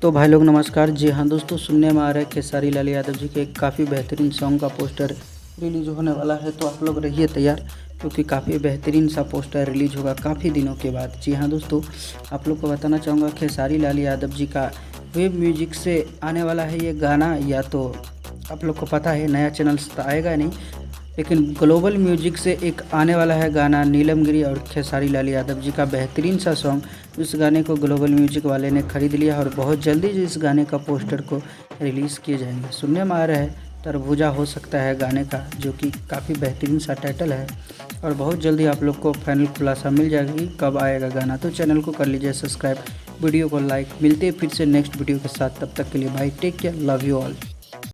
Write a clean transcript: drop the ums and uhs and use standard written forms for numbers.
तो भाई लोग नमस्कार। जी हाँ दोस्तों, सुनने में आ रहा है खेसारी लाल यादव जी के एक काफ़ी बेहतरीन सॉन्ग का पोस्टर रिलीज़ होने वाला है। तो आप लोग रहिए तैयार, क्योंकि काफ़ी बेहतरीन सा पोस्टर रिलीज़ होगा काफ़ी दिनों के बाद। जी हाँ दोस्तों, आप लोग को बताना चाहूँगा खेसारी लाल यादव जी का वेब म्यूजिक से आने वाला है ये गाना। या तो आप लोग को पता है नया चैनल से तो आएगा नहीं, लेकिन ग्लोबल म्यूजिक से एक आने वाला है गाना नीलमगिरी और खेसारी लाल यादव जी का बेहतरीन सा सॉन्ग। इस गाने को ग्लोबल म्यूजिक वाले ने खरीद लिया और बहुत जल्दी इस गाने का पोस्टर को रिलीज़ किए जाएंगे। सुनने में आ रहा है तरबूजा हो सकता है गाने का, जो कि काफ़ी बेहतरीन सा टाइटल है। और बहुत जल्दी आप लोग को फाइनल खुलासा मिल जाएगी कब आएगा गाना। तो चैनल को कर लीजिए सब्सक्राइब, वीडियो को लाइक। मिलते हैं फिर से नेक्स्ट वीडियो के साथ, तब तक के लिए भाई take care, love you all.